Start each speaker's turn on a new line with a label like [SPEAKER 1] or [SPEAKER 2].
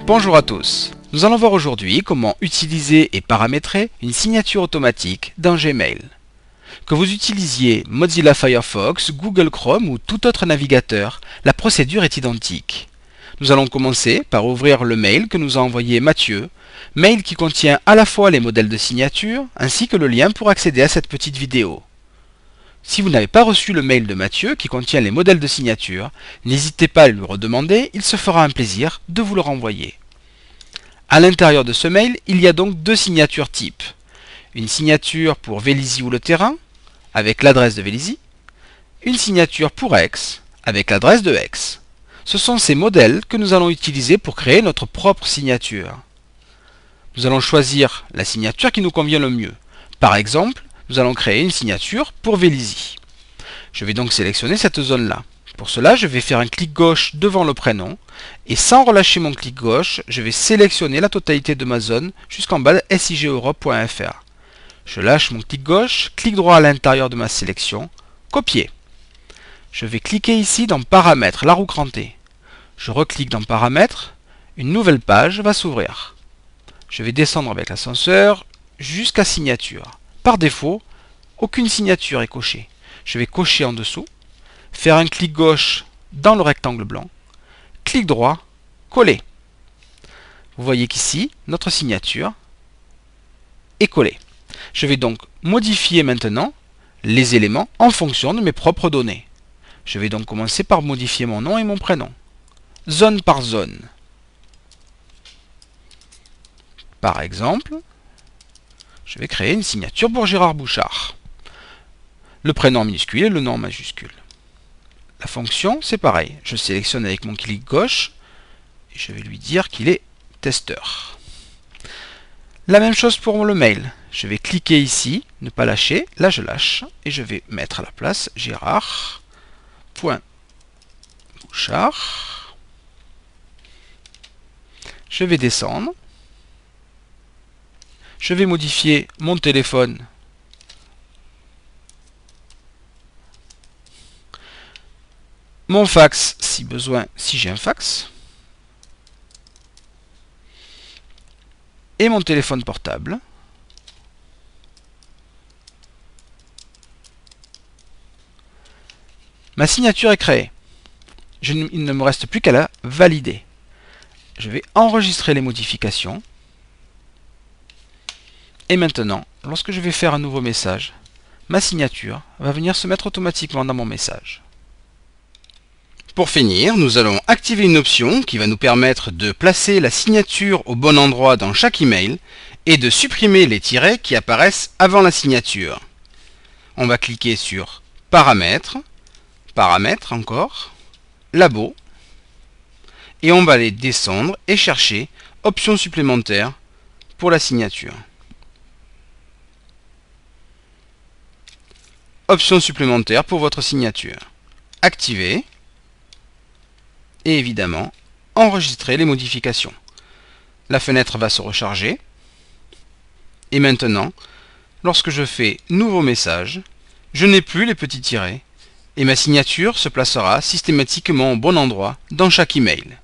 [SPEAKER 1] Bonjour à tous, nous allons voir aujourd'hui comment utiliser et paramétrer une signature automatique dans Gmail. Que vous utilisiez Mozilla Firefox, Google Chrome ou tout autre navigateur, la procédure est identique. Nous allons commencer par ouvrir le mail que nous a envoyé Mathieu, mail qui contient à la fois les modèles de signature ainsi que le lien pour accéder à cette petite vidéo. Si vous n'avez pas reçu le mail de Mathieu qui contient les modèles de signature, n'hésitez pas à lui redemander, il se fera un plaisir de vous le renvoyer. À l'intérieur de ce mail, il y a donc deux signatures types. Une signature pour Vélizy ou Le Terrain, avec l'adresse de Vélizy, une signature pour Aix, avec l'adresse de Aix. Ce sont ces modèles que nous allons utiliser pour créer notre propre signature. Nous allons choisir la signature qui nous convient le mieux. Par exemple, nous allons créer une signature pour Vélizy. Je vais donc sélectionner cette zone-là. Pour cela, je vais faire un clic gauche devant le prénom et sans relâcher mon clic gauche, je vais sélectionner la totalité de ma zone jusqu'en bas de sigeurope.fr. Je lâche mon clic gauche, clic droit à l'intérieur de ma sélection, copier. Je vais cliquer ici dans Paramètres, la roue crantée. Je reclique dans Paramètres, une nouvelle page va s'ouvrir. Je vais descendre avec l'ascenseur jusqu'à Signature. Par défaut, aucune signature est cochée. Je vais cocher en dessous, faire un clic gauche dans le rectangle blanc, clic droit, coller. Vous voyez qu'ici, notre signature est collée. Je vais donc modifier maintenant les éléments en fonction de mes propres données. Je vais donc commencer par modifier mon nom et mon prénom. Zone par zone. Par exemple, je vais créer une signature pour Gérard Bouchard. Le prénom en minuscule et le nom en majuscule. La fonction, c'est pareil. Je sélectionne avec mon clic gauche et je vais lui dire qu'il est testeur. La même chose pour le mail. Je vais cliquer ici, ne pas lâcher. Là, je lâche et je vais mettre à la place Gérard.Bouchard. Je vais descendre. Je vais modifier mon téléphone. Mon fax, si besoin, si j'ai un fax. Et mon téléphone portable. Ma signature est créée. Il ne me reste plus qu'à la valider. Je vais enregistrer les modifications. Et maintenant, lorsque je vais faire un nouveau message, ma signature va venir se mettre automatiquement dans mon message. Pour finir, nous allons activer une option qui va nous permettre de placer la signature au bon endroit dans chaque email et de supprimer les tirets qui apparaissent avant la signature. On va cliquer sur Paramètres, Paramètres encore, Labo, et on va aller descendre et chercher Options supplémentaires pour la signature. Options supplémentaires pour votre signature. Activer. Et évidemment, enregistrer les modifications. La fenêtre va se recharger. Et maintenant, lorsque je fais Nouveau message, je n'ai plus les petits tirets et ma signature se placera systématiquement au bon endroit dans chaque email.